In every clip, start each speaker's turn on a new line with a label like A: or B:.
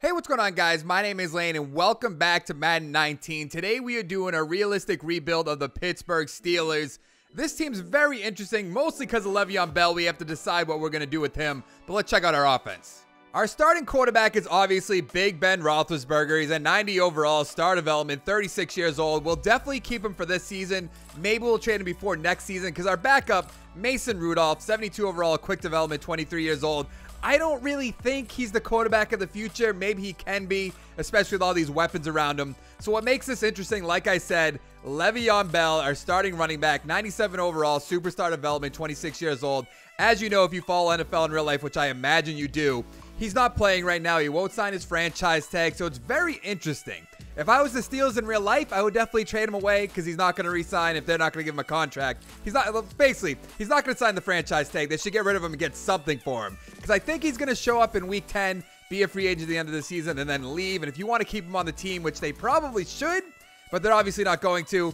A: Hey, what's going on, guys? My name is Lane, and welcome back to Madden 19. Today, we are doing a realistic rebuild of the Pittsburgh Steelers. This team's very interesting, mostly because of Le'Veon Bell. We have to decide what we're going to do with him, but let's check out our offense. Our starting quarterback is obviously Big Ben Roethlisberger. He's a 90 overall, star development, 36 years old. We'll definitely keep him for this season. Maybe we'll trade him before next season because our backup, Mason Rudolph, 72 overall, quick development, 23 years old. I don't really think he's the quarterback of the future. Maybe he can be, especially with all these weapons around him. So what makes this interesting, like I said, Le'Veon Bell, our starting running back, 97 overall, superstar development, 26 years old. As you know, if you follow NFL in real life, which I imagine you do, he's not playing right now. He won't sign his franchise tag, so it's very interesting. If I was the Steelers in real life, I would definitely trade him away because he's not going to re-sign if they're not going to give him a contract. He's not going to sign the franchise tag. They should get rid of him and get something for him because I think he's going to show up in week 10, be a free agent at the end of the season, and then leave. And if you want to keep him on the team, which they probably should, but they're obviously not going to,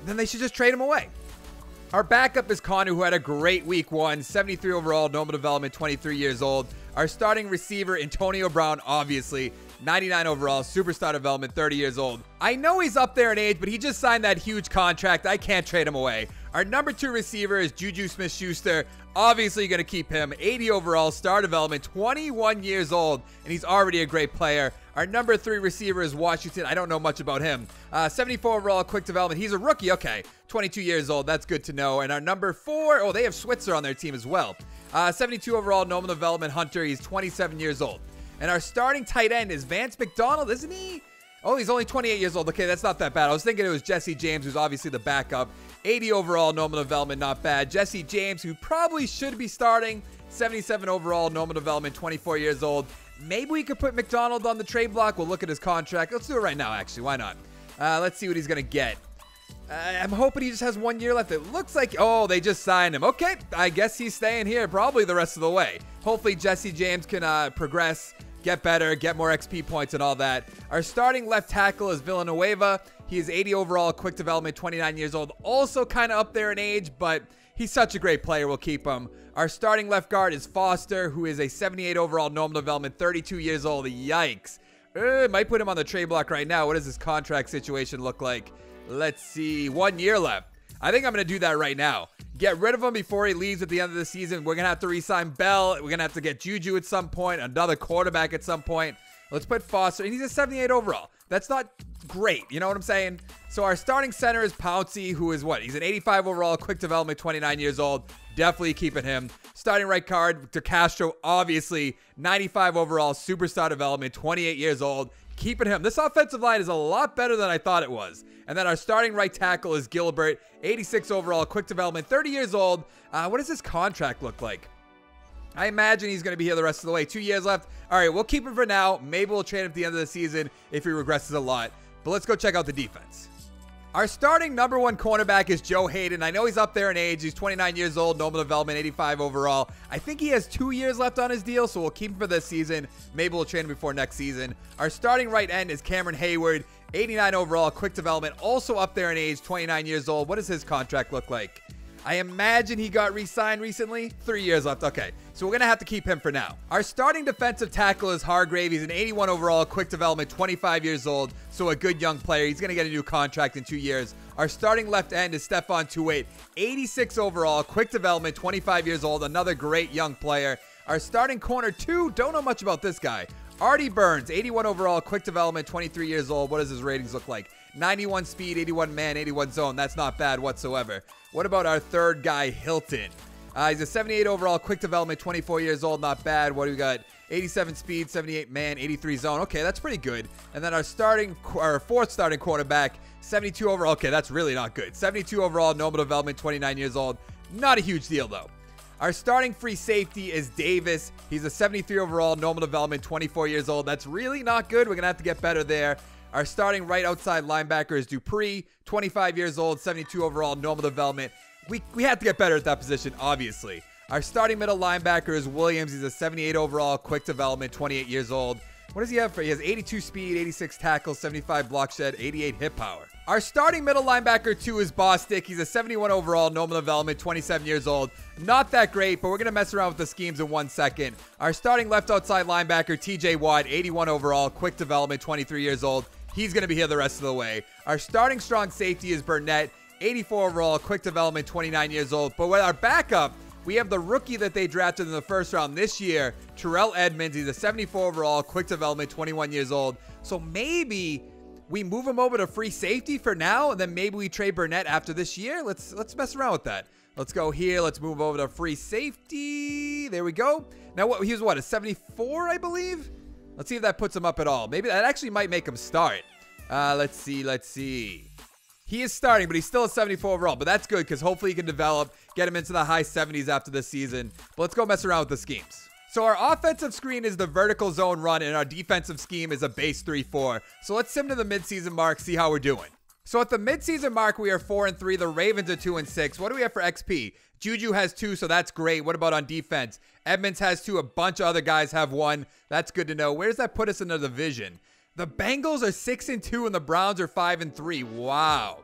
A: then they should just trade him away. Our backup is Connor, who had a great week 1, 73 overall, normal development, 23 years old. Our starting receiver, Antonio Brown, obviously, 99 overall, superstar development, 30 years old. I know he's up there in age, but he just signed that huge contract. I can't trade him away. Our number 2 receiver is JUJU Smith-Schuster. Obviously, you're going to keep him. 80 overall, star development, 21 years old, and he's already a great player. Our number 3 receiver is Washington. I don't know much about him. 74 overall, quick development. He's a rookie. Okay, 22 years old. That's good to know. And our number 4, oh, they have Switzer on their team as well. 72 overall, normal development, Hunter. He's 27 years old. And our starting tight end is Vance McDonald, isn't he? Oh, he's only 28 years old. Okay, that's not that bad. I was thinking it was Jesse James, who's obviously the backup. 80 overall, normal development, not bad. Jesse James, who probably should be starting. 77 overall, normal development, 24 years old. Maybe we could put McDonald on the trade block. We'll look at his contract. Let's do it right now, actually. Why not? Let's see what he's going to get. I'm hoping he just has 1 year left. It looks like, oh, they just signed him. Okay, I guess he's staying here probably the rest of the way. Hopefully Jesse James can progress, get better, get more XP points and all that. Our starting left tackle is Villanueva. He is 80 overall, quick development, 29 years old. Also kind of up there in age, but he's such a great player. We'll keep him. Our starting left guard is Foster, who is a 78 overall, normal development, 32 years old. Yikes. Might put him on the trade block right now. What does his contract situation look like? Let's see. 1 year left. I think I'm going to do that right now. Get rid of him before he leaves at the end of the season. We're going to have to re-sign Bell. We're going to have to get JUJU at some point. Another quarterback at some point. Let's put Foster. And he's a 78 overall. That's not great. You know what I'm saying? So our starting center is Pouncey, who is what? He's an 85 overall, quick development, 29 years old. Definitely keeping him. Starting right guard, DeCastro, obviously 95 overall, superstar development, 28 years old. Keeping him. This offensive line is a lot better than I thought it was. And then our starting right tackle is Gilbert, 86 overall, quick development, 30 years old. What does his contract look like? I imagine he's going to be here the rest of the way. 2 years left. All right, we'll keep him for now. Maybe we'll trade him at the end of the season if he regresses a lot. But let's go check out the defense. Our starting number 1 cornerback is Joe Hayden. I know he's up there in age. He's 29 years old, normal development, 85 overall. I think he has 2 years left on his deal, so we'll keep him for this season. Maybe we'll trade him before next season. Our starting right end is Cameron Hayward, 89 overall, quick development, also up there in age, 29 years old. What does his contract look like? I imagine he got re-signed recently. 3 years left. Okay, so we're going to have to keep him for now. Our starting defensive tackle is Hargrave. He's an 81 overall, quick development, 25 years old, so a good young player. He's going to get a new contract in 2 years. Our starting left end is Stephon Tuitt, 86 overall, quick development, 25 years old, another great young player. Our starting corner 2, don't know much about this guy. Artie Burns, 81 overall, quick development, 23 years old. What does his ratings look like? 91 speed, 81 man, 81 zone. That's not bad whatsoever. What about our third guy, Hilton? He's a 78 overall, quick development, 24 years old. Not bad. What do we got? 87 speed, 78 man, 83 zone. Okay, that's pretty good. And then our fourth starting quarterback, 72 overall. Okay, that's really not good. 72 overall, normal development, 29 years old. Not a huge deal, though. Our starting free safety is Davis. He's a 73 overall, normal development, 24 years old. That's really not good. We're going to have to get better there. Our starting right outside linebacker is Dupree, 25 years old, 72 overall, normal development. We have to get better at that position, obviously. Our starting middle linebacker is Williams. He's a 78 overall, quick development, 28 years old. What does he have for? He has 82 speed, 86 tackles, 75 block shed, 88 hit power. Our starting middle linebacker 2 is Bostic. He's a 71 overall, normal development, 27 years old. Not that great, but we're going to mess around with the schemes in 1 second. Our starting left outside linebacker, TJ Watt, 81 overall, quick development, 23 years old. He's going to be here the rest of the way. Our starting strong safety is Burnett, 84 overall, quick development, 29 years old. But with our backup, we have the rookie that they drafted in the first round this year, TERRELL Edmunds. He's a 74 overall, quick development, 21 years old. So maybe we move him over to free safety for now, and then maybe we trade Burnett after this year. Let's mess around with that. Let's go here. Let's move over to free safety. There we go. Now, he was what, a 74, I believe? Let's see if that puts him up at all. Maybe that actually might make him start. Let's see. He is starting, but he's still a 74 overall. But that's good because hopefully he can develop, get him into the high 70s after this season. But let's go mess around with the schemes. So our offensive screen is the vertical zone run, and our defensive scheme is a base 3-4. So let's sim to the midseason mark, see how we're doing. So at the midseason mark, we are 4-3. The Ravens are 2-6. What do we have for XP? JUJU has 2, so that's great. What about on defense? Edmunds has 2. A bunch of other guys have 1. That's good to know. Where does that put us in the division? The Bengals are 6-2, and the Browns are 5-3. Wow.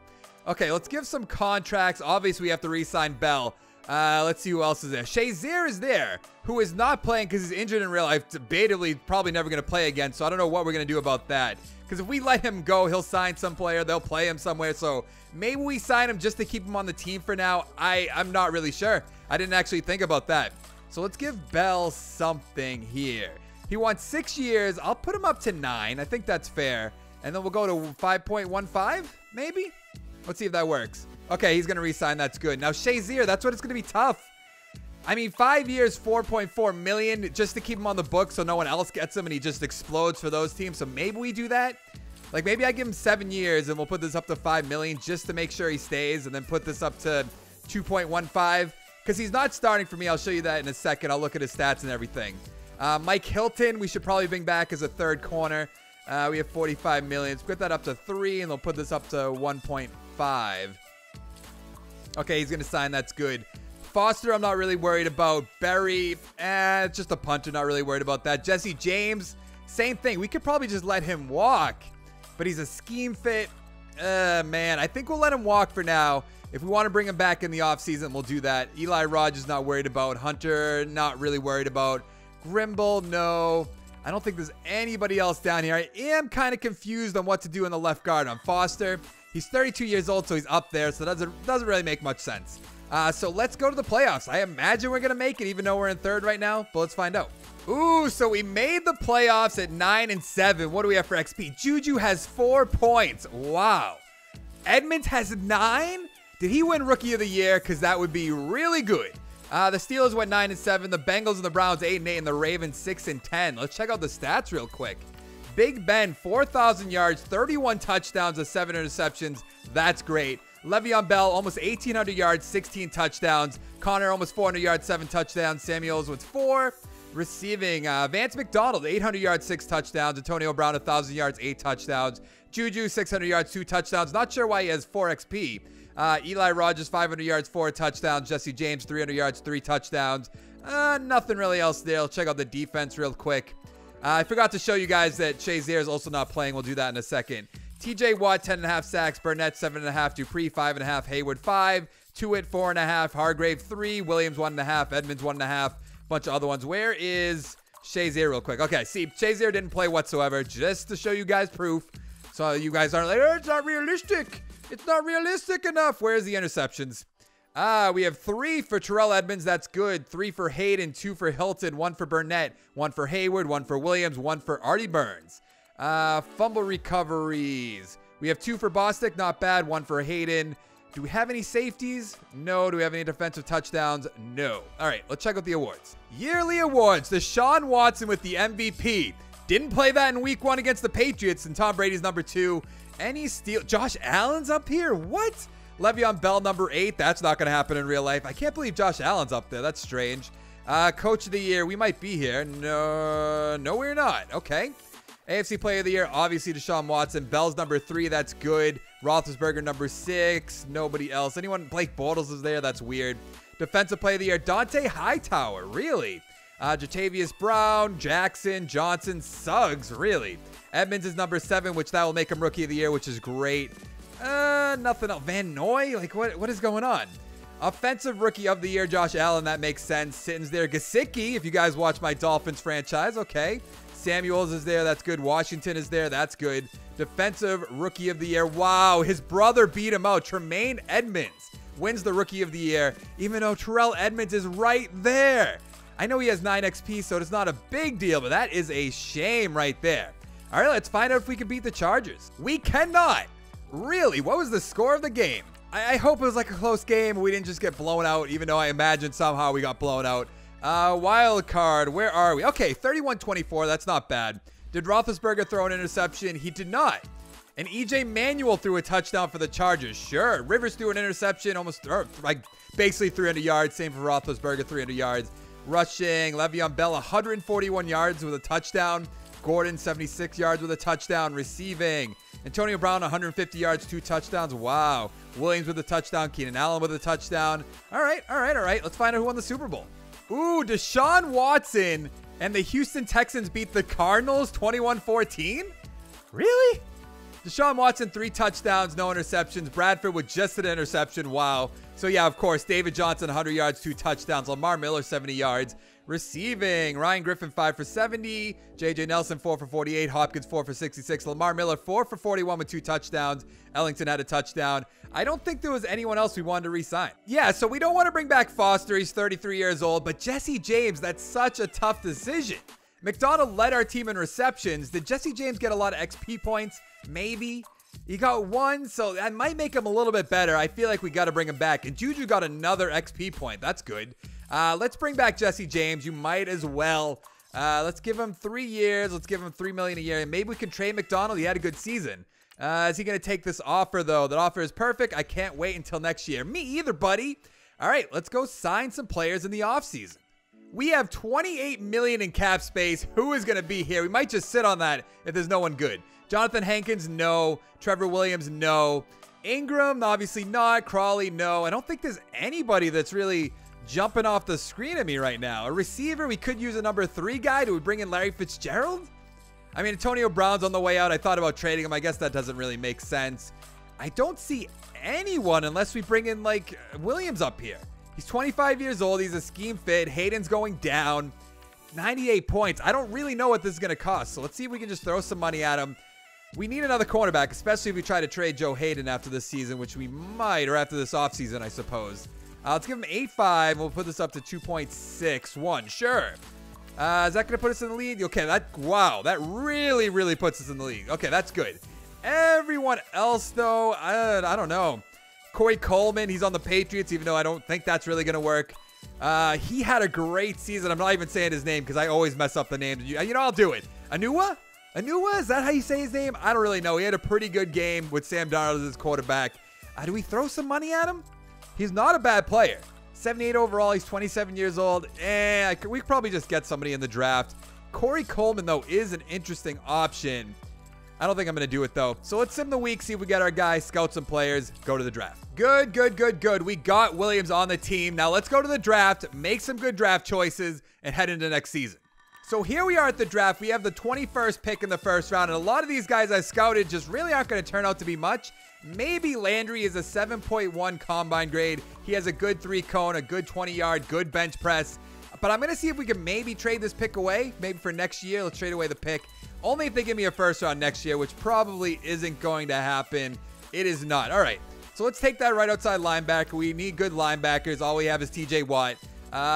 A: Okay, let's give some contracts. Obviously, we have to re-sign Bell. Let's see who else is there. SHAZIER is there, who is not playing because he's injured in real life. Debatably, probably never going to play again, so I don't know what we're going to do about that. Because if we let him go, he'll sign some player. They'll play him somewhere. So maybe we sign him just to keep him on the team for now. I'm not really sure. I didn't actually think about that. So let's give Bell something here. He wants 6 years. I'll put him up to 9. I think that's fair. And then we'll go to 5.15, maybe? Let's see if that works. Okay, he's going to re-sign. That's good. Now, SHAZIER, that's what it's going to be tough. I mean, 5 years, 4.4 million just to keep him on the book so no one else gets him and he just explodes for those teams. So maybe we do that. Like, maybe I give him 7 years and we'll put this up to 5 million just to make sure he stays, and then put this up to 2.15 because he's not starting for me. I'll show you that in a second. I'll look at his stats and everything. Mike Hilton, we should probably bring back as a third corner. We have 45 million. Let's put that up to 3, and they'll put this up to 1.5. Okay, he's going to sign. That's good. Foster, I'm not really worried about. Berry, it's just a punter. Not really worried about that. Jesse James, same thing. We could probably just let him walk, but he's a scheme fit. Man, I think we'll let him walk for now. If we want to bring him back in the offseason, we'll do that. Eli Rogers, not worried about. Hunter, not really worried about. Grimble, no. I don't think there's anybody else down here. I am kind of confused on what to do in the left guard on Foster. He's 32 years old, so he's up there, so that doesn't really make much sense. So let's go to the playoffs. I imagine we're going to make it, even though we're in third right now, but let's find out. Ooh, so we made the playoffs at 9-7. What do we have for XP? JUJU has 4 points. Wow. Edmunds has 9? Did he win Rookie of the Year? Because that would be really good. The Steelers went 9-7. The Bengals and the Browns 8-8, and the Ravens 6-10. Let's check out the stats real quick. Big Ben, 4,000 yards, 31 touchdowns, and 7 interceptions. That's great. Le'Veon Bell, almost 1,800 yards, 16 touchdowns. Connor, almost 400 yards, 7 touchdowns. Samuels with 4. Receiving, Vance McDonald, 800 yards, 6 touchdowns. Antonio Brown, 1,000 yards, 8 touchdowns. JUJU, 600 yards, 2 touchdowns. Not sure why he has 4 XP. Eli Rogers, 500 yards, 4 touchdowns. Jesse James, 300 yards, 3 touchdowns. Nothing really else there. Let's check out the defense real quick. I forgot to show you guys that SHAZIER is also not playing. We'll do that in a second. TJ Watt, 10.5 sacks. Burnett, 7.5. Dupree, 5.5. Hayward, 5. Tuitt, 4.5. Hargrave, 3. Williams, 1.5. Edmunds, 1.5. Bunch of other ones. Where is SHAZIER real quick? Okay, see, SHAZIER didn't play whatsoever, just to show you guys proof. So you guys aren't like, oh, it's not realistic. It's not realistic enough. Where's the interceptions? We have 3 for TERRELL Edmunds. That's good. 3 for Hayden, 2 for Hilton, 1 for Burnett, 1 for Hayward, 1 for Williams, 1 for Artie Burns. Fumble recoveries. We have 2 for Bostic. Not bad. 1 for Hayden. Do we have any safeties? No. Do we have any defensive touchdowns? No. All right, let's check out the awards. Yearly awards. Deshaun Watson with the MVP. Didn't play that in week 1 against the Patriots, and Tom Brady's number 2. Any steal? Josh Allen's up here? What? Le'Veon Bell, number 8. That's not going to happen in real life. I can't believe Josh Allen's up there. That's strange. Coach of the Year. We might be here. No, we're not. Okay. AFC Player of the Year, obviously Deshaun Watson. Bell's number 3. That's good. ROETHLISBERGER, number 6. Nobody else. Anyone? Blake Bortles is there. That's weird. Defensive Player of the Year, Dante Hightower. Really? Jatavius Brown, Jackson, Johnson, Suggs, really. Edmunds is number 7, which that will make him Rookie of the Year, which is great. Nothing else. Van Noy? Like, what is going on? Offensive Rookie of the Year, Josh Allen. That makes sense. Sitton's there. Gesicki, if you guys watch my Dolphins franchise. Okay. Samuels is there. That's good. Washington is there. That's good. Defensive Rookie of the Year. Wow. His brother beat him out. Tremaine Edmunds wins the Rookie of the Year, even though Terrell Edmunds is right there. I know he has 9 XP, so it's not a big deal, but that is a shame right there. All right, let's find out if we can beat the Chargers. We cannot. Really? What was the score of the game? I hope it was like a close game and we didn't just get blown out, even though I imagine somehow we got blown out. Wild card, where are we? Okay, 31-24, that's not bad. Did Roethlisberger throw an interception? He did not. And EJ Manuel threw a touchdown for the Chargers. Sure. Rivers threw an interception, like basically 300 yards. Same for Roethlisberger, 300 yards. Rushing, Le'Veon Bell, 141 yards with a touchdown. Gordon, 76 yards with a touchdown. Receiving, Antonio Brown, 150 yards, 2 touchdowns. Wow. Williams with a touchdown. Keenan Allen with a touchdown. All right. Let's find out who won the Super Bowl. Ooh, Deshaun Watson and the Houston Texans beat the Cardinals 21-14? Really? Deshaun Watson, 3 touchdowns, no interceptions. Bradford with just an interception. Wow. So, yeah, of course, David Johnson, 100 yards, 2 touchdowns. Lamar Miller, 70 yards. Receiving, Ryan Griffin, 5 for 70. J.J. Nelson, 4 for 48. Hopkins, 4 for 66. Lamar Miller, 4 for 41 with 2 touchdowns. Ellington had a touchdown. I don't think there was anyone else we wanted to re-sign. Yeah, so we don't want to bring back Foster. He's 33 years old. But Jesse James, that's such a tough decision. McDonald led our team in receptions. Did Jesse James get a lot of XP points? Maybe. He got 1, so that might make him a little bit better. I feel like we got to bring him back. And Juju got another XP point. That's good. Let's bring back Jesse James. You might as well. Let's give him 3 years. Let's give him $3 million a year. And maybe we can trade McDonald. He had a good season. Is he going to take this offer, though? That offer is perfect. I can't wait until next year. Me either, buddy. All right, let's go sign some players in the offseason. We have $28 million in cap space. Who is going to be here? We might just sit on that if there's no one good. Jonathan Hankins, no. Trevor Williams, no. Ingram, obviously not. Crawley, no. I don't think there's anybody that's really jumping off the screen at me right now. A receiver, we could use a number 3 guy. Do we bring in Larry Fitzgerald? I mean, Antonio Brown's on the way out. I thought about trading him. I guess that doesn't really make sense. I don't see anyone unless we bring in, like, Williams up here. He's 25 years old. He's a scheme fit. Hayden's going down. 98 points. I don't really know what this is going to cost. So let's see if we can just throw some money at him. We need another cornerback, especially if we try to trade Joe Hayden after this season, which we might, or after this offseason, I suppose. Let's give him 8.5. We'll put this up to 2.61. Sure. Is that going to put us in the league? Okay, wow, that really, really puts us in the league. Okay, that's good. Everyone else, though, I don't know. Corey Coleman, he's on the Patriots, even though I don't think that's really going to work. He had a great season. I'm not even saying his name because I always mess up the names. You know, I'll do it. Anua? Is that how you say his name? I don't really know. He had a pretty good game with Sam Darnold as his quarterback. Do we throw some money at him? He's not a bad player. 78 overall. He's 27 years old. We could probably just get somebody in the draft. Corey Coleman, though, is an interesting option. I don't think I'm going to do it, though. So let's sim the week, see if we get our guy, scout some players, go to the draft. Good. We got Williams on the team. Now let's go to the draft, make some good draft choices, and head into next season. So here we are at the draft. We have the 21st pick in the first round, and a lot of these guys I scouted just really aren't going to turn out to be much. Maybe Landry is a 7.1 combine grade. He has a good 3-cone, a good 20-yard, good bench press. But I'm going to see if we can maybe trade this pick away. Maybe for next year, let's trade away the pick. Only if they give me a first round next year, which probably isn't going to happen. It is not. All right, so let's take that right outside linebacker. We need good linebackers. All we have is TJ Watt.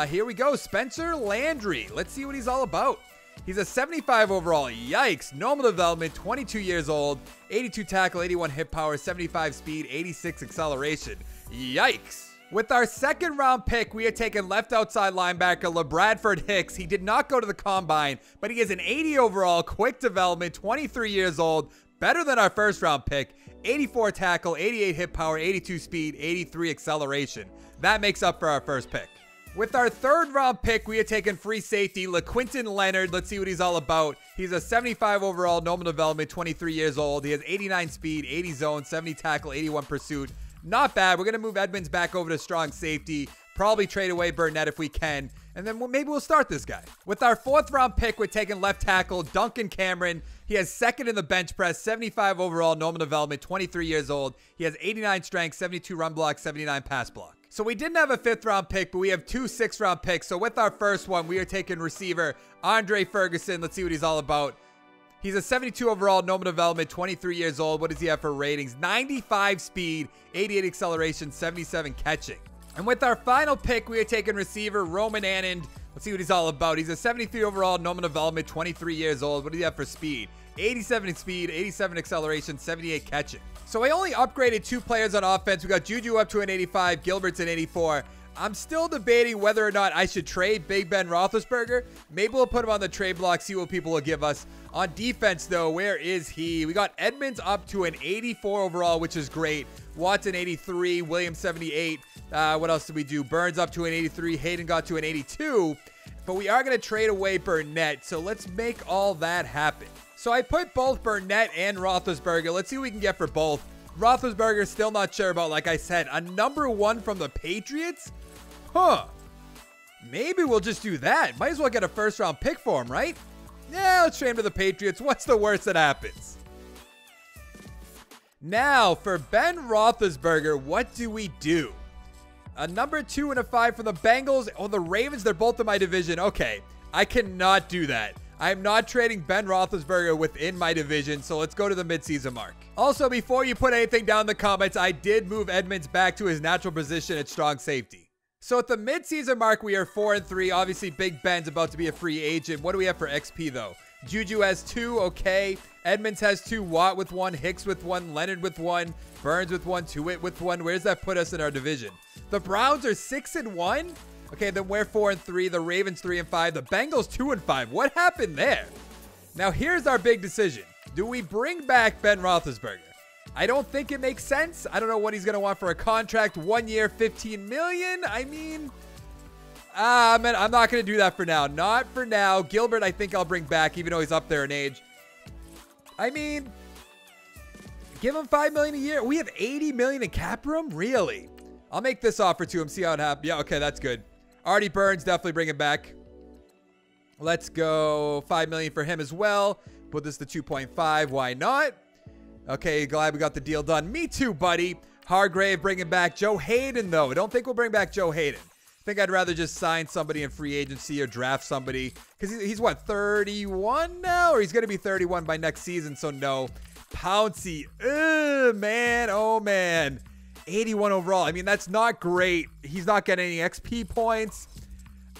A: Here we go. Spencer Landry. Let's see what he's all about. He's a 75 overall. Yikes. Normal development, 22 years old, 82 tackle, 81 hip power, 75 speed, 86 acceleration. Yikes. With our second round pick, we are taking left outside linebacker LeBradford Hicks. He did not go to the combine, but he is an 80 overall, quick development, 23 years old, better than our first round pick, 84 tackle, 88 hip power, 82 speed, 83 acceleration. That makes up for our first pick. With our third round pick, we are taking free safety LaQuinton Leonard. Let's see what he's all about. He's a 75 overall, normal development, 23 years old. He has 89 speed, 80 zone, 70 tackle, 81 pursuit. Not bad. We're going to move Edmunds back over to strong safety. Probably trade away Burnett if we can. And then maybe we'll start this guy. With our 4th round pick, we're taking left tackle Duncan Cameron. He has 2nd in the bench press, 75 overall, normal development, 23 years old. He has 89 strength, 72 run block, 79 pass block. So we didn't have a 5th round pick, but we have 2 6th round picks. So with our first one, we are taking receiver Andre Ferguson. Let's see what he's all about. He's a 72 overall, normal development, 23 years old. What does he have for ratings? 95 speed, 88 acceleration, 77 catching. And with our final pick, we are taking receiver Roman Anand. Let's see what he's all about. He's a 73 overall, normal development, 23 years old. What does he have for speed? 87 speed, 87 acceleration, 78 catching. So I only upgraded 2 players on offense. We got Juju up to an 85, Gilbert's an 84. I'm still debating whether or not I should trade Big Ben Roethlisberger. Maybe we'll put him on the trade block, see what people will give us. On defense, though, where is he? We got Edmunds up to an 84 overall, which is great. Watson 83, Williams 78. What else did we do? Burns up to an 83. Hayden got to an 82. But we are going to trade away Burnett, so let's make all that happen. So I put both Burnett and Roethlisberger. Let's see what we can get for both. Roethlisberger, still not sure about, like I said. A number 1 from the Patriots? Huh. Maybe we'll just do that. Might as well get a 1st round pick for him, right? Yeah, let's trade him to the Patriots. What's the worst that happens? Now, for Ben Roethlisberger, what do we do? A number 2 and a 5 from the Bengals. Oh, the Ravens, they're both in my division. Okay, I cannot do that. I'm not trading Ben Roethlisberger within my division, so let's go to the midseason mark. Also, before you put anything down in the comments, I did move Edmunds back to his natural position at strong safety. So at the midseason mark, we are 4-3. Obviously, Big Ben's about to be a free agent. What do we have for XP, though? Juju has 2, okay. Edmunds has 2, Watt with 1, Hicks with 1, Leonard with 1, Burns with 1, Tuitt with 1. Where does that put us in our division? The Browns are 6-1. Okay, then we're 4-3. The Ravens 3-5. The Bengals 2-5. What happened there? Now here's our big decision. Do we bring back Ben Roethlisberger? I don't think it makes sense. I don't know what he's going to want for a contract. 1 year, $15 million. I mean, I'm not going to do that for now. Not for now. Gilbert, I think I'll bring back, even though he's up there in age. I mean, give him $5 million a year. We have $80 million in cap room? Really? I'll make this offer to him. See how it happens. Yeah, okay, that's good. Artie Burns, definitely bring him back. Let's go $5 million for him as well. Put this to 2.5. Why not? Okay, glad we got the deal done. Me too, buddy. Hargrave, bringing back Joe Hayden, though. I don't think we'll bring back Joe Hayden. I think I'd rather just sign somebody in free agency or draft somebody. Because he's what, 31 now? Or he's going to be 31 by next season, so no. Pouncey. Ugh, man. Oh, man. 81 overall. I mean, that's not great. He's not getting any XP points.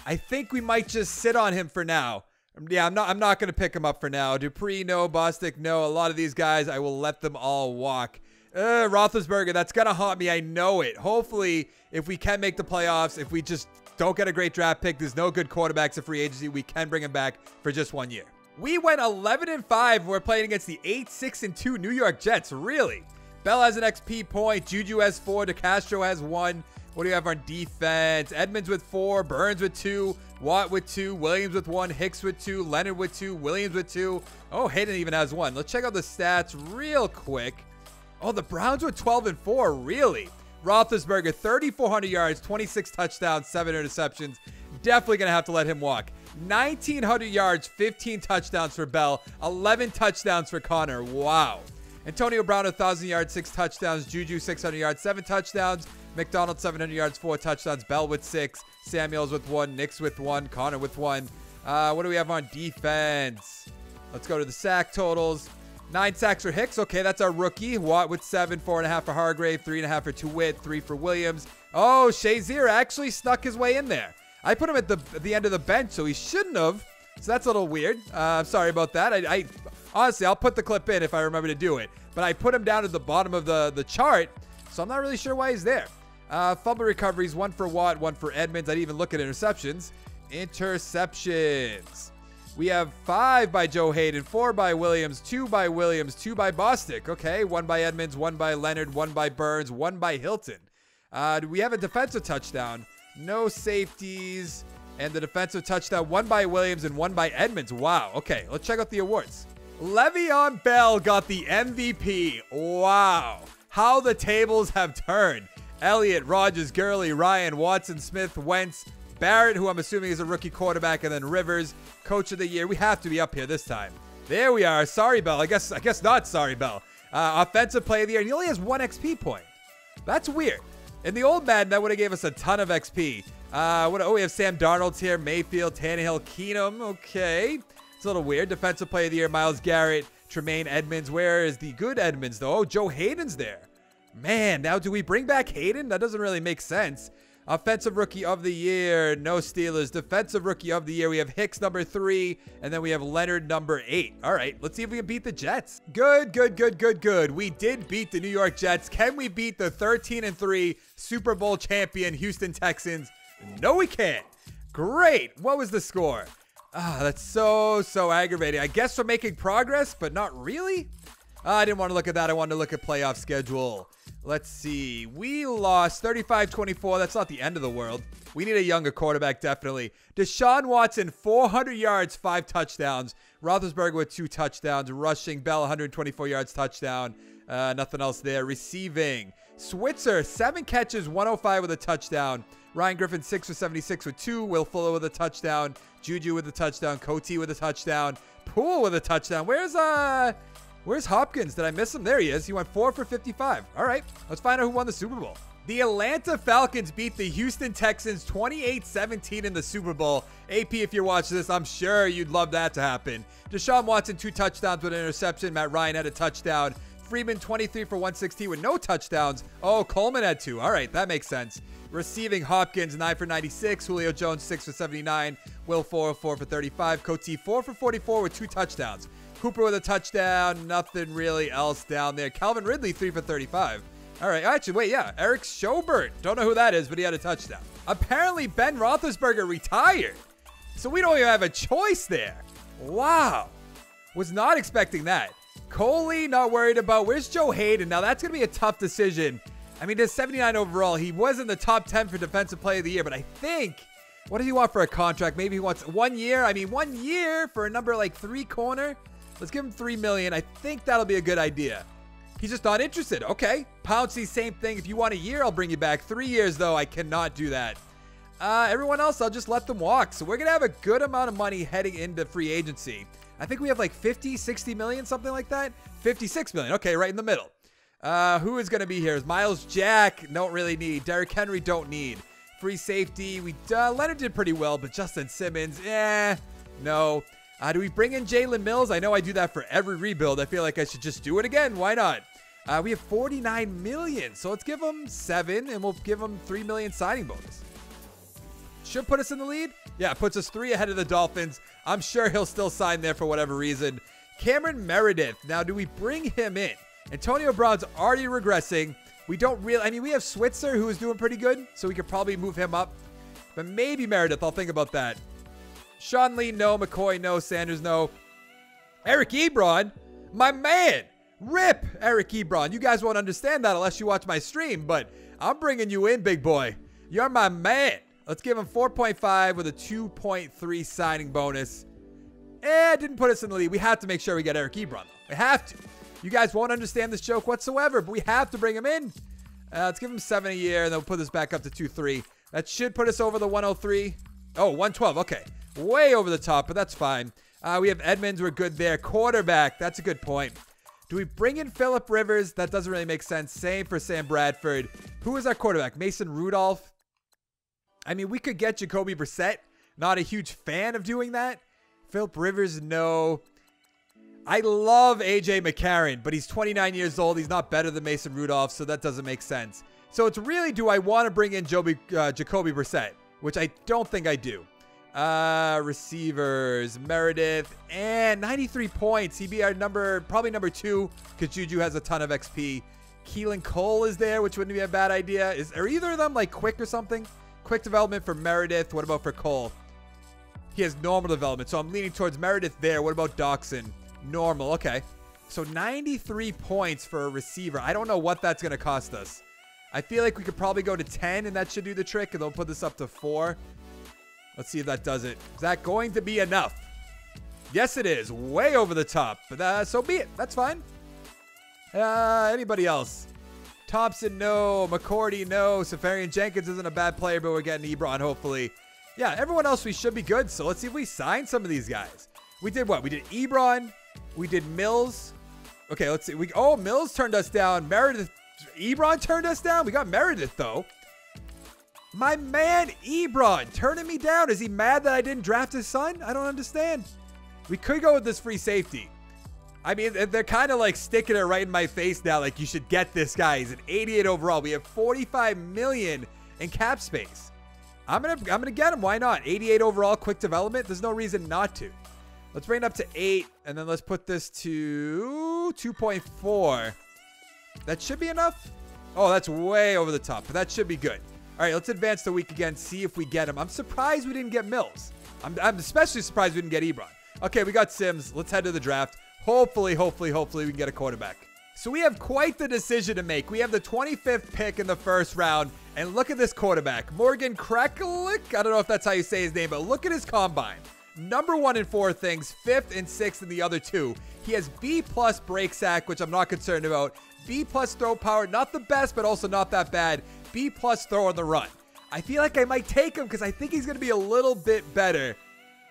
A: I think we might just sit on him for now. Yeah, I'm not going to pick him up for now. Dupree, no. Bostic, no. A lot of these guys, I will let them all walk. Roethlisberger, that's going to haunt me. I know it. Hopefully, if we can make the playoffs, if we just don't get a great draft pick, there's no good quarterbacks in free agency, we can bring him back for just 1 year. We went 11-5. We're playing against the 8-6-2 New York Jets. Really? Bell has an XP point. Juju has 4. DeCastro has 1. What do you have on defense? Edmunds with 4. Burns with 2. Watt with 2. Williams with 1. Hicks with 2. Leonard with 2. Williams with 2. Oh, Hayden even has 1. Let's check out the stats real quick. Oh, the Browns were 12-4. Really? Roethlisberger, 3,400 yards, 26 touchdowns, 7 interceptions. Definitely going to have to let him walk. 1,900 yards, 15 touchdowns for Bell, 11 touchdowns for Connor. Wow. Antonio Brown, 1,000 yards, 6 touchdowns. Juju, 600 yards, 7 touchdowns. McDonald, 700 yards, 4 touchdowns. Bell with 6. Samuels with 1. Nix with 1. Connor with 1. What do we have on defense? Let's go to the sack totals. 9 sacks for Hicks. Okay, that's our rookie. Watt with 7. 4.5 for Hargrave. 3.5 for Tuitt. 3 for Williams. Oh, SHAZIER actually snuck his way in there. I put him at the end of the bench, so he shouldn't have. So that's a little weird. Sorry about that. I honestly, I'll put the clip in if I remember to do it. But I put him down at the bottom of the chart, so I'm not really sure why he's there. Fumble recoveries, 1 for Watt, 1 for Edmunds. I didn't even look at interceptions. Interceptions. We have 5 by Joe Hayden, 4 by Williams, 2 by Williams, 2 by Bostic. Okay, 1 by Edmunds, 1 by Leonard, 1 by Burns, 1 by Hilton. Do we have a defensive touchdown? No safeties. And the defensive touchdown, 1 by Williams and 1 by Edmunds. Wow. Okay, let's check out the awards. Le'Veon Bell got the MVP. Wow. How the tables have turned. Elliott, Rodgers, Gurley, Ryan, Watson, Smith, Wentz, Barrett, who I'm assuming is a rookie quarterback, and then Rivers, coach of the year. We have to be up here this time. There we are. Sorry, Bell. I guess not. Sorry, Bell. Offensive player of the year. And he only has 1 XP point. That's weird. In the old Madden, that would have gave us a ton of XP. We have Sam Darnold here, Mayfield, Tannehill, Keenum. Okay. It's a little weird. Defensive player of the year, Myles Garrett, Tremaine Edmonds. Where is the good Edmonds, though? Oh, Joe Hayden's there. Man, now do we bring back Hayden? That doesn't really make sense. Offensive rookie of the year, no Steelers. Defensive rookie of the year, we have Hicks number 3, and then we have Leonard number 8. All right, let's see if we can beat the Jets. Good. We did beat the New York Jets. Can we beat the 13-3 Super Bowl champion Houston Texans? No, we can't. Great. What was the score? That's so aggravating. I guess we're making progress, but not really. I didn't want to look at that. I wanted to look at playoff schedule. Let's see. We lost 35-24. That's not the end of the world. We need a younger quarterback, definitely. Deshaun Watson, 400 yards, 5 touchdowns. Roethlisberger with 2 touchdowns. Rushing, Bell, 124 yards, touchdown. Nothing else there. Receiving, Switzer, 7 catches, 105 with a touchdown. Ryan Griffin, 6 for 76 with 2. Will Fuller with a touchdown. Juju with a touchdown. Coty with a touchdown. Poole with a touchdown. Where's Hopkins? Did I miss him? There he is. He went 4 for 55. All right, let's find out who won the Super Bowl. The Atlanta Falcons beat the Houston Texans 28-17 in the Super Bowl. AP, if you're watching this, I'm sure you'd love that to happen. Deshaun Watson, 2 touchdowns with an interception. Matt Ryan had a touchdown. Freeman, 23 for 116 with no touchdowns. Oh, Coleman had 2. All right, that makes sense. Receiving, Hopkins, 9 for 96. Julio Jones, 6 for 79. Will Fuller, 4 for 35. Coty, 4 for 44 with 2 touchdowns. Cooper with a touchdown. Nothing really else down there. Calvin Ridley, 3 for 35. All right. Actually, wait, yeah. Eric Schobert. Don't know who that is, but he had a touchdown. Apparently, Ben Roethlisberger retired. So we don't even have a choice there. Wow. Was not expecting that. Coley, not worried about. Where's Joe Hayden? Now, that's going to be a tough decision. I mean, there's 79 overall. He was in the top 10 for Defensive Player of the Year, but I think... What does he want for a contract? Maybe he wants 1 year. I mean, 1 year for a number like 3 corner. Let's give him $3 million. I think that'll be a good idea. He's just not interested. Okay. Pouncey, same thing. If you want a year, I'll bring you back. 3 years, though, I cannot do that. Everyone else, I'll just let them walk. So we're going to have a good amount of money heading into free agency. I think we have like 50, 60 million, something like that. 56 million. Okay, right in the middle. Who is going to be here? Is Miles Jack? Don't really need. Derrick Henry, don't need. Free safety. Leonard did pretty well, but Justin Simmons, no. Do we bring in Jalen Mills? I know I do that for every rebuild. I feel like I should just do it again. Why not? We have 49 million. So let's give him 7 and we'll give him 3 million signing bonus. Should put us in the lead. Yeah, puts us 3 ahead of the Dolphins. I'm sure he'll still sign there for whatever reason. Cameron Meredith. Now, do we bring him in? Antonio Brown's already regressing. We don't really, I mean, we have Switzer who is doing pretty good. So we could probably move him up. But maybe Meredith. I'll think about that. Sean Lee, no. McCoy, no. Sanders, no. Eric Ebron, my man. Rip Eric Ebron. You guys won't understand that unless you watch my stream, but I'm bringing you in, big boy. You're my man. Let's give him 4.5 with a 2.3 signing bonus. Didn't put us in the lead. We have to make sure we get Eric Ebron, though. We have to. You guys won't understand this joke whatsoever, but we have to bring him in. Let's give him 7 a year, and then we'll put this back up to 2.3. That should put us over the 103. Oh, 112. Okay. Way over the top, but that's fine. We have Edmonds. We're good there. Quarterback. That's a good point. Do we bring in Phillip Rivers? That doesn't really make sense. Same for Sam Bradford. Who is our quarterback? Mason Rudolph. I mean, we could get Jacoby Brissett. Not a huge fan of doing that. Phillip Rivers, no. I love AJ McCarron, but he's 29 years old. He's not better than Mason Rudolph, so that doesn't make sense. So it's really, do I want to bring in Jacoby Brissett? Which I don't think I do. Receivers, Meredith, and 93 points. He'd be our probably number 2, because Juju has a ton of XP. Keelan Cole is there, which wouldn't be a bad idea. Are either of them like quick or something? Quick development for Meredith. What about for Cole? He has normal development, so I'm leaning towards Meredith there. What about Doxson? Normal, okay. So 93 points for a receiver. I don't know what that's going to cost us. I feel like we could probably go to 10, and that should do the trick, and they'll put this up to 4. Let's see if that does it. Is that going to be enough? Yes, it is. Way over the top. But so be it. That's fine. Anybody else? Thompson, no. McCourty, no. Safarian Jenkins isn't a bad player, but we're getting Ebron, hopefully. Yeah, everyone else we should be good. So let's see if we sign some of these guys. We did what? We did Ebron. We did Mills. Okay, let's see. Oh, Mills turned us down. Meredith. Ebron turned us down. We got Meredith, though. My man, Ebron, turning me down. Is he mad that I didn't draft his son? I don't understand. We could go with this free safety. I mean, they're kind of like sticking it right in my face now. Like, you should get this guy. He's an 88 overall. We have 45 million in cap space. I'm gonna get him. Why not? 88 overall, quick development. There's no reason not to. Let's bring it up to 8, and then let's put this to 2.4. That should be enough. Oh, that's way over the top, but that should be good. All right, let's advance the week again, see if we get him. I'm surprised we didn't get Mills. I'm especially surprised we didn't get Ebron. Okay, we got Sims. Let's head to the draft. Hopefully, we can get a quarterback. So we have quite the decision to make. We have the 25th pick in the first round, and look at this quarterback. Morgan Kreklik. I don't know if that's how you say his name, but look at his combine. Number 1 in 4 things, 5th and 6th in the other 2. He has B+ break sack, which I'm not concerned about. B+ throw power, not the best, but also not that bad. B+ throw on the run. I feel like I might take him because I think he's going to be a little bit better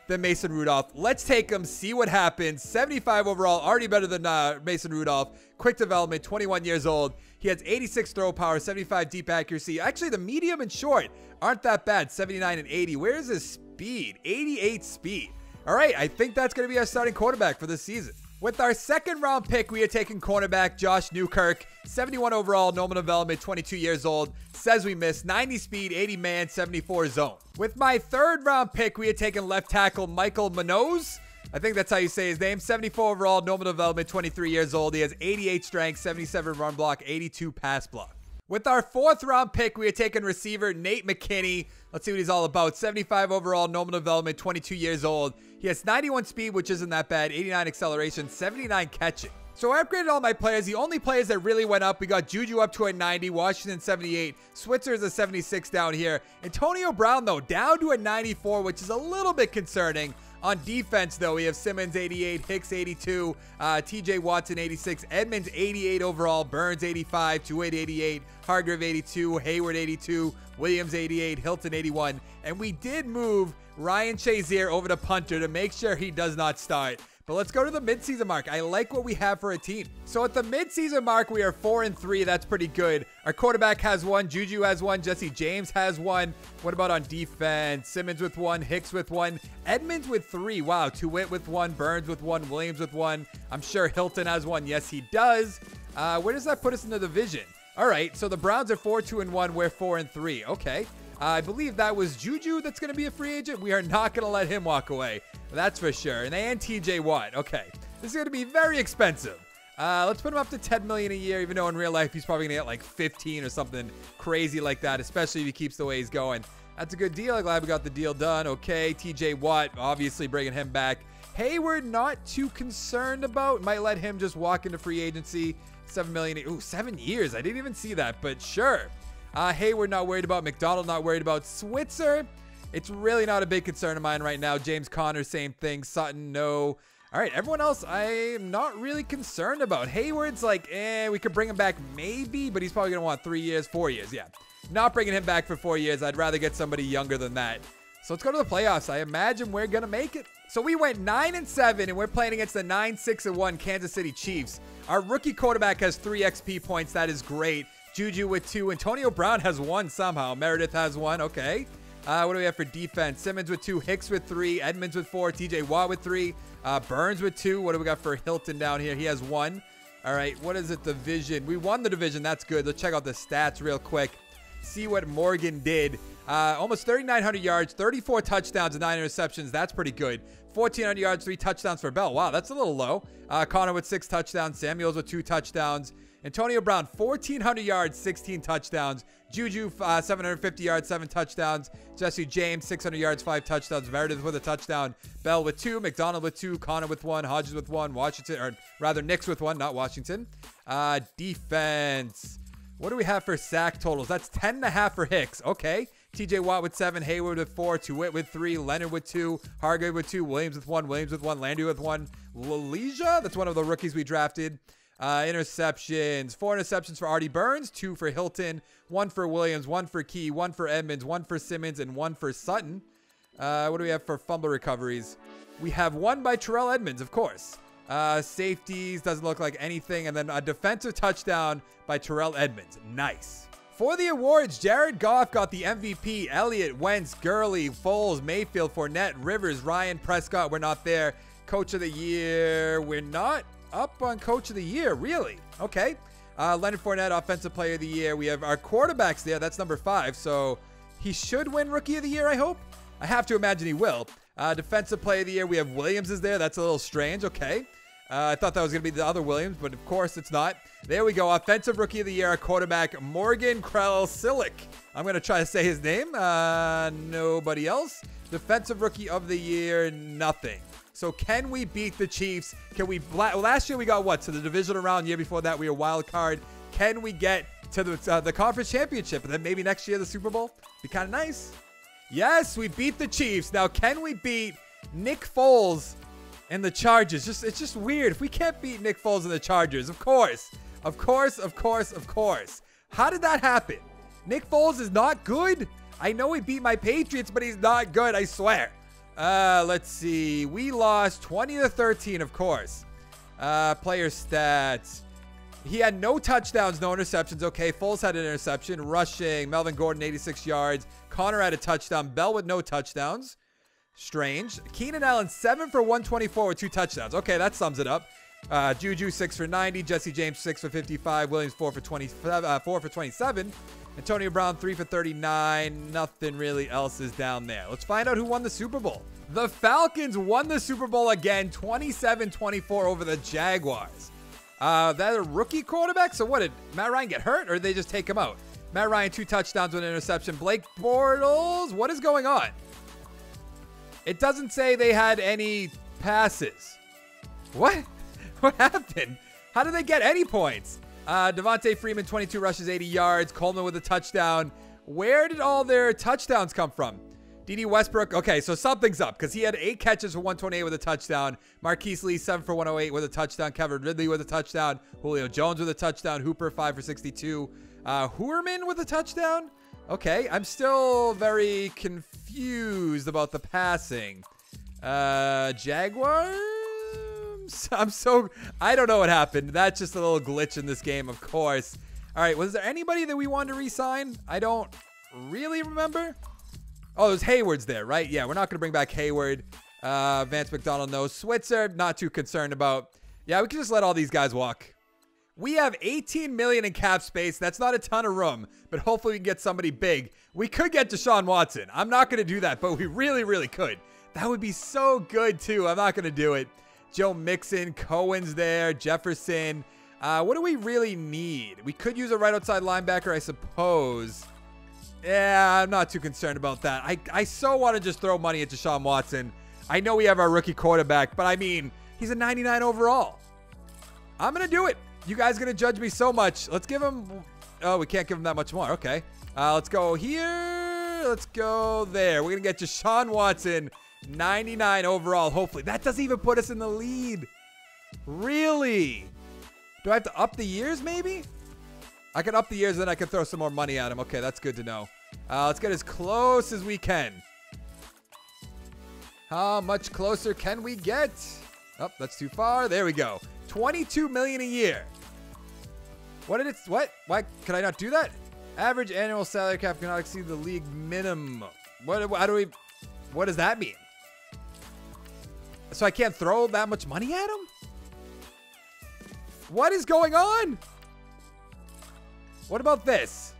A: than Mason Rudolph. Let's take him, see what happens. 75 overall, already better than Mason Rudolph. Quick development, 21 years old. He has 86 throw power, 75 deep accuracy. Actually, the medium and short aren't that bad, 79 and 80. Where is his speed? 88 speed. All right, I think that's going to be our starting quarterback for this season. With our second round pick, we are taking cornerback Josh Newkirk, 71 overall, normal development, 22 years old. Says we missed, 90 speed, 80 man, 74 zone. With my third round pick, we are taking left tackle Michael MUNOZ. I think that's how you say his name. 74 overall, normal development, 23 years old. He has 88 strength, 77 run block, 82 pass block. With our fourth round pick, we are taking receiver Nate McKinney. Let's see what he's all about. 75 overall, normal development, 22 years old. He has 91 speed, which isn't that bad. 89 acceleration, 79 catching. So I upgraded all my players. The only players that really went up, we got Juju up to a 90, Washington 78, Switzer is a 76 down here. Antonio Brown, though, down to a 94, which is a little bit concerning. On defense, though, we have Simmons 88, Hicks 82, TJ Watson 86, Edmunds 88 overall, Burns 85, Tuitt 88, Hargrave 82, Hayward 82, Williams 88, Hilton 81. And we did move Ryan Shazier over to punter to make sure he does not start. But let's go to the midseason mark. I like what we have for a team. So at the midseason mark, we are 4-3. That's pretty good. Our quarterback has 1. Juju has 1. Jesse James has 1. What about on defense? Simmons with 1. Hicks with 1. Edmunds with 3. Wow. Tuitt with 1. Burns with 1. Williams with 1. I'm sure Hilton has 1. Yes, he does. Where does that put us in the division? All right. So the Browns are 4-2-1. We're 4-3. Okay. I believe that was Juju that's going to be a free agent. We are not going to let him walk away. That's for sure. And TJ Watt. Okay. This is going to be very expensive. Let's put him up to $10 million a year, even though in real life he's probably going to get like 15 or something crazy like that, especially if he keeps the way he's going. That's a good deal. I'm glad we got the deal done. Okay. TJ Watt, obviously bringing him back. Hayward, not too concerned about. Might let him just walk into free agency. $7 million. Ooh, 7 years. I didn't even see that, but sure. Hayward, not worried about. McDonald, not worried about. Switzer, it's really not a big concern of mine right now. James Conner, same thing. Sutton, no. All right, everyone else, I'm not really concerned about. Hayward's like, we could bring him back maybe, but he's probably going to want 3 years, 4 years. Yeah, not bringing him back for 4 years. I'd rather get somebody younger than that. So let's go to the playoffs. I imagine we're going to make it. So we went 9-7, and we're playing against the 9-6-1 Kansas City Chiefs. Our rookie quarterback has 3 XP points. That is great. Juju with 2. Antonio Brown has 1 somehow. Meredith has 1. Okay. What do we have for defense? Simmons with 2. Hicks with 3. Edmunds with 4. TJ Watt with 3. Burns with 2. What do we got for Hilton down here? He has 1. All right. What is it? Division. We won the division. That's good. Let's check out the stats real quick. See what Morgan did. Almost 3,900 yards, 34 touchdowns, and 9 interceptions. That's pretty good. 1,400 yards, 3 touchdowns for Bell. Wow, that's a little low. Connor with 6 touchdowns. Samuels with 2 touchdowns. Antonio Brown, 1,400 yards, 16 touchdowns. Juju, 750 yards, 7 touchdowns. Jesse James, 600 yards, 5 touchdowns. Meredith with a touchdown. Bell with 2. McDonald with 2. Connor with 1. Hodges with 1. Washington, or rather Knicks with 1, not Washington. Defense. What do we have for sack totals? That's 10.5 for Hicks. Okay. TJ Watt with 7. Hayward with 4. Tuitt with 3. Leonard with 2. Hargrave with 2. Williams with 1. Williams with 1. Landry with 1. Leisure, that's one of the rookies we drafted. Interceptions. 4 interceptions for Artie Burns, 2 for Hilton, 1 for Williams, 1 for Key, 1 for Edmunds, 1 for Simmons, and 1 for Sutton. What do we have for fumble recoveries? We have 1 by Terrell Edmunds, of course. Safeties, doesn't look like anything. And then a defensive touchdown by Terrell Edmunds. Nice. For the awards, Jared Goff got the MVP. Elliott, Wentz, Gurley, Foles, Mayfield, Fournette, Rivers, Ryan, Prescott. We're not there. Coach of the year. We're not up on Coach of the year, really. Okay. Leonard Fournette, Offensive Player of the Year. We have our quarterbacks there. That's number 5. So he should win Rookie of the Year, I hope. I have to imagine he will. Defensive Player of the Year. We have Williams is there. That's a little strange. Okay. I thought that was going to be the other Williams, but of course it's not. There we go. Offensive Rookie of the Year, our quarterback, Morgan Krell-Sillick. I'm going to try to say his name. Nobody else. Defensive Rookie of the Year, nothing. So can we beat the Chiefs? Can we? Last year we got what? To the divisional round. Year before that we were wild card. Can we get to the conference championship? And then maybe next year the Super Bowl? Be kind of nice. Yes, we beat the Chiefs. Now can we beat Nick Foles and the Chargers? It's just weird. If we can't beat Nick Foles and the Chargers, of course. How did that happen? Nick Foles is not good. I know he beat my Patriots, but he's not good, I swear. Let's see. We lost 20-13, of course. Player stats. He had no touchdowns, no interceptions. Okay, Foles had an interception. Rushing. Melvin Gordon, 86 yards. Connor had a touchdown. Bell with no touchdowns. Strange. Keenan Allen, 7 for 124 with 2 touchdowns. Okay, that sums it up. Juju, 6 for 90. Jesse James, 6 for 55. Williams, 4 for 27. Antonio Brown, 3 for 39. Nothing really else is down there. Let's find out who won the Super Bowl. The Falcons won the Super Bowl again, 27-24 over the Jaguars. That a rookie quarterback? So what, did Matt Ryan get hurt or did they just take him out? Matt Ryan, 2 touchdowns with an interception. Blake Bortles, what is going on? It doesn't say they had any passes. What? What happened? How did they get any points? Devontae Freeman, 22 rushes, 80 yards. Coleman with a touchdown. Where did all their touchdowns come from? D.D. Westbrook. Okay, so something's up because he had 8 catches for 128 with a touchdown. Marquise Lee, 7 for 108 with a touchdown. Kevin Ridley with a touchdown. Julio Jones with a touchdown. Hooper, 5 for 62. Hoorman with a touchdown. Okay, I'm still very confused about the passing. Jaguars? I don't know what happened. That's just a little glitch in this game, of course. All right, was there anybody that we wanted to re-sign? I don't really remember. Oh, there's Hayward's there, right? Yeah, we're not going to bring back Hayward. Vance McDonald, no. Switzer, not too concerned about. Yeah, we can just let all these guys walk. We have $18 million in cap space. That's not a ton of room, but hopefully we can get somebody big. We could get Deshaun Watson. I'm not going to do that, but we really, really could. That would be so good, too. I'm not going to do it. Joe Mixon, Cohen's there, Jefferson. What do we really need? We could use a right outside linebacker, I suppose. Yeah, I'm not too concerned about that. I so want to just throw money at Deshaun Watson. I know we have our rookie quarterback, but I mean, he's a 99 overall. I'm going to do it. You guys are going to judge me so much. Let's give him... Oh, we can't give him that much more. Okay. Let's go here. Let's go there. We're going to get Deshaun Watson, 99 overall, hopefully. That doesn't even put us in the lead. Really? Do I have to up the years, maybe? I can up the years, then I can throw some more money at him. Okay, that's good to know. Let's get as close as we can. How much closer can we get? Oh, that's too far. There we go. $22 million a year. What did it... What? Why can I not do that? Average annual salary cap cannot exceed the league minimum. How do we... What does that mean? So I can't throw that much money at him? What is going on? What about this?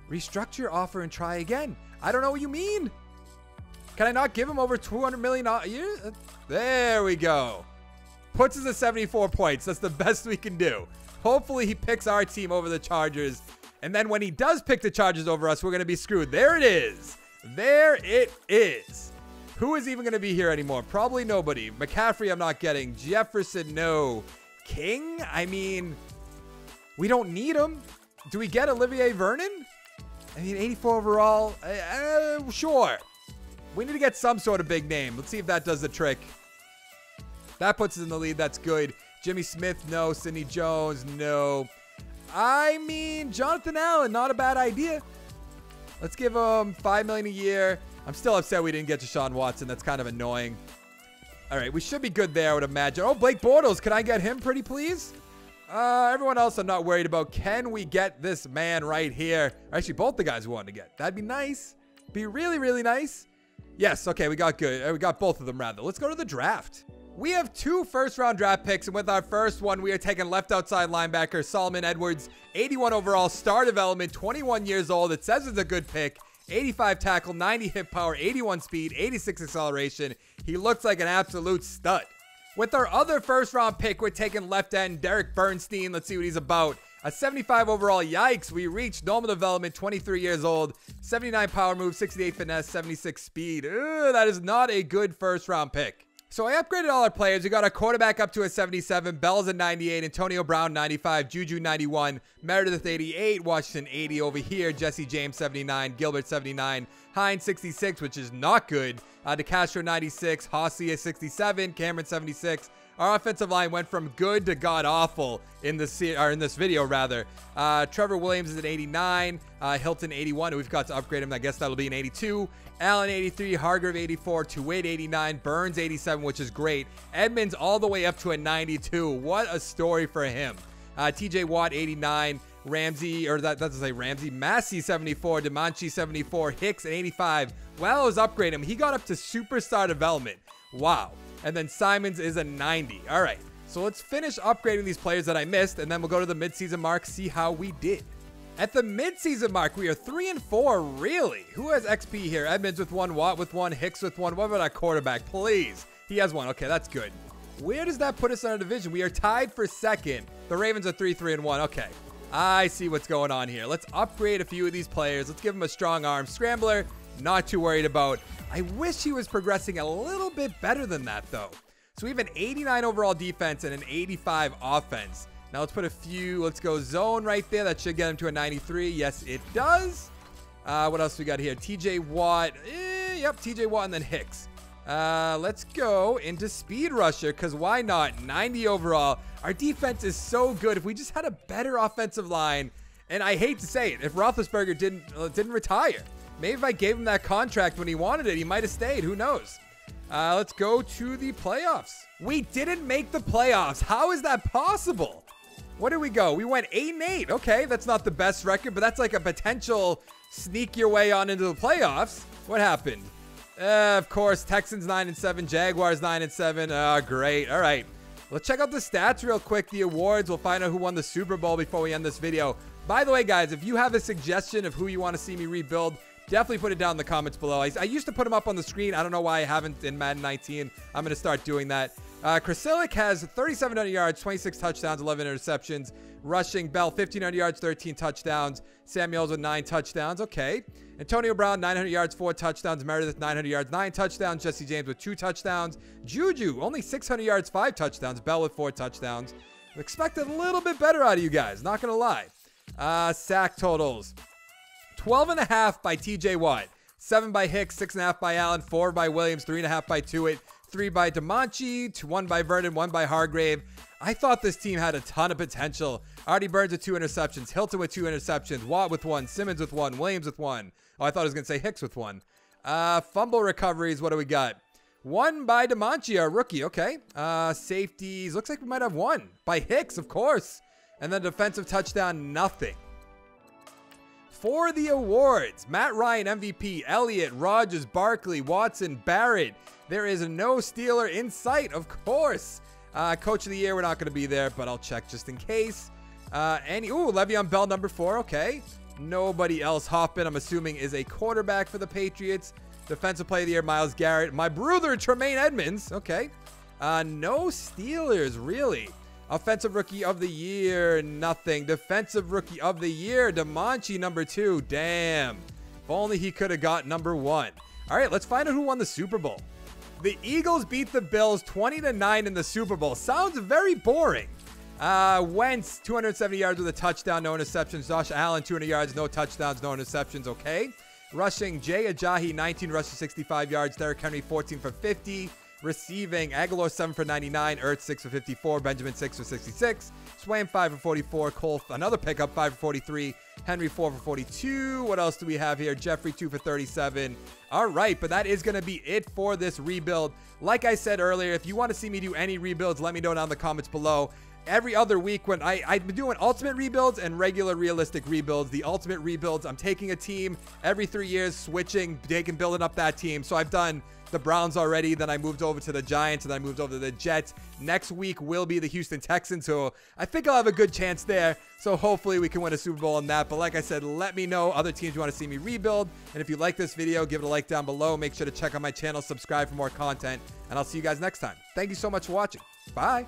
A: Restructure your offer and try again. I don't know what you mean. Can I not give him over $200 million a year? There we go. Puts us at 74 points. That's the best we can do. Hopefully he picks our team over the Chargers. And then when he does pick the Chargers over us, we're going to be screwed. There it is. There it is. Who is even going to be here anymore? Probably nobody. McCaffrey, I'm not getting. Jefferson, no. King? I mean, we don't need him. Do we get Olivier Vernon? I mean, 84 overall. Sure. We need to get some sort of big name. Let's see if that does the trick. That puts us in the lead. That's good. Jimmy Smith, no. Sidney Jones, no. I mean, Jonathan Allen, not a bad idea. Let's give him $5 million a year. I'm still upset we didn't get Deshaun Watson. That's kind of annoying. All right, we should be good there, I would imagine. Oh, Blake Bortles. Can I get him, pretty please? Everyone else I'm not worried about. Can we get this man right here? Actually, both the guys we wanted to get. That'd be nice. Be really, really nice. Yes, okay, we got good. We got both of them, rather. Let's go to the draft. We have 2 first-round draft picks, and with our first one, we are taking left outside linebacker Solomon Edwards, 81 overall, star development, 21 years old. It says it's a good pick. 85 tackle, 90 hip power, 81 speed, 86 acceleration. He looks like an absolute stud. With our other first-round pick, we're taking left end Derrick Bernstein. Let's see what he's about. A 75 overall, yikes. We reached normal development, 23 years old, 79 power move, 68 finesse, 76 speed. Ugh, that is not a good first-round pick. So I upgraded all our players. We got our quarterback up to a 77, Bell's a 98, Antonio Brown 95, Juju 91, Meredith 88, Washington 80 over here, Jesse James 79, Gilbert 79, Hines 66, which is not good, DeCastro 96, Hossie 67, Cameron 76. Our offensive line went from good to god-awful in this video, rather. Trevor Williams is at 89. Hilton 81. We've got to upgrade him. I guess that'll be an 82. Allen 83. Hargrave 84. Tuwait 89. Burns 87, which is great. Edmunds all the way up to a 92. What a story for him. TJ Watt 89. Ramsey, or that doesn't say Ramsey. Massey 74. DeMonchi 74. Hicks at 85. Well, I was upgrading him. He got up to superstar development. Wow. And then Simons is a 90. All right, so let's finish upgrading these players that I missed, and then we'll go to the midseason mark, see how we did. At the midseason mark, we are 3-4, really. Who has XP here? Edmunds with 1, Watt with 1, Hicks with 1. What about our quarterback, please? He has 1. Okay, that's good. Where does that put us in our division? We are tied for second. The Ravens are 3-1. Okay, I see what's going on here. Let's upgrade a few of these players. Let's give them a strong arm. Scrambler, not too worried about. I wish he was progressing a little bit better than that, though. So we have an 89 overall defense and an 85 offense. Now let's put a few, let's go zone right there. That should get him to a 93. Yes, it does. What else we got here? TJ Watt. Yep, TJ Watt and then Hicks. Let's go into speed rusher, because why not? 90 overall. Our defense is so good. If we just had a better offensive line, and I hate to say it, if Roethlisberger didn't retire. Maybe if I gave him that contract when he wanted it, he might have stayed. Who knows? Let's go to the playoffs. We didn't make the playoffs. How is that possible? What did we go? We went 8-8. Okay, that's not the best record, but that's like a potential sneak your way on into the playoffs. What happened? Of course, Texans 9-7, Jaguars 9-7. Oh, great. All right. Let's check out the stats real quick. The awards. We'll find out who won the Super Bowl before we end this video. By the way, guys, if you have a suggestion of who you want to see me rebuild, definitely put it down in the comments below. I used to put them up on the screen. I don't know why I haven't in Madden 19. I'm going to start doing that. Krasilik has 3,700 yards, 26 touchdowns, 11 interceptions. Rushing, Bell, 1,500 yards, 13 touchdowns. Samuels with 9 touchdowns. Okay. Antonio Brown, 900 yards, 4 touchdowns. Meredith, 900 yards, 9 touchdowns. Jesse James with 2 touchdowns. Juju, only 600 yards, 5 touchdowns. Bell with 4 touchdowns. Expected a little bit better out of you guys. Not going to lie. Sack totals. 12.5 by TJ Watt, 7 by Hicks, 6.5 by Allen, 4 by Williams, 3.5 by Tuitt, 3 by DeMonchi, 1 by Vernon, 1 by Hargrave. I thought this team had a ton of potential. Artie Burns with 2 interceptions, Hilton with 2 interceptions, Watt with 1, Simmons with 1, Williams with 1. Oh, I thought I was going to say Hicks with 1. Fumble recoveries, what do we got? 1 by DeMonchi, our rookie, okay. Safeties, looks like we might have 1 by Hicks, of course. And then defensive touchdown, nothing. For the awards, Matt Ryan, MVP, Elliott, Rodgers, Barkley, Watson, Barrett. There is no Steeler in sight, of course. Coach of the Year, we're not going to be there, but I'll check just in case. Le'Veon Bell, number 4, okay. Nobody else. Hoffman, I'm assuming, is a quarterback for the Patriots. Defensive Player of the Year, Myles Garrett. My brother, Tremaine Edmunds, okay. No Steelers, really. Offensive Rookie of the Year, nothing. Defensive Rookie of the Year, DeMonchi, number 2. Damn. If only he could have got number 1. All right, let's find out who won the Super Bowl. The Eagles beat the Bills 20-9 in the Super Bowl. Sounds very boring. Wentz, 270 yards with a touchdown, no interceptions. Josh Allen, 200 yards, no touchdowns, no interceptions, okay. Rushing, Jay Ajayi, 19 rushes, 65 yards. Derrick Henry, 14 for 50. Receiving, Aguilar 7 for 99, Ertz 6 for 54, Benjamin 6 for 66, Swain 5 for 44, Cole another pickup 5 for 43, Henry 4 for 42. What else do we have here? Jeffrey 2 for 37. All right, but that is going to be it for this rebuild. Like I said earlier, if you want to see me do any rebuilds, let me know down in the comments below. Every other week when I've been doing ultimate rebuilds and regular realistic rebuilds. The ultimate rebuilds, I'm taking a team every 3 years, switching, building up that team. So I've done the Browns already, then I moved over to the Giants, and then I moved over to the Jets. Next week will be the Houston Texans, so I think I'll have a good chance there. So hopefully we can win a Super Bowl on that. But like I said, let me know other teams you want to see me rebuild. And if you like this video, give it a like down below. Make sure to check out my channel, subscribe for more content, and I'll see you guys next time. Thank you so much for watching. Bye.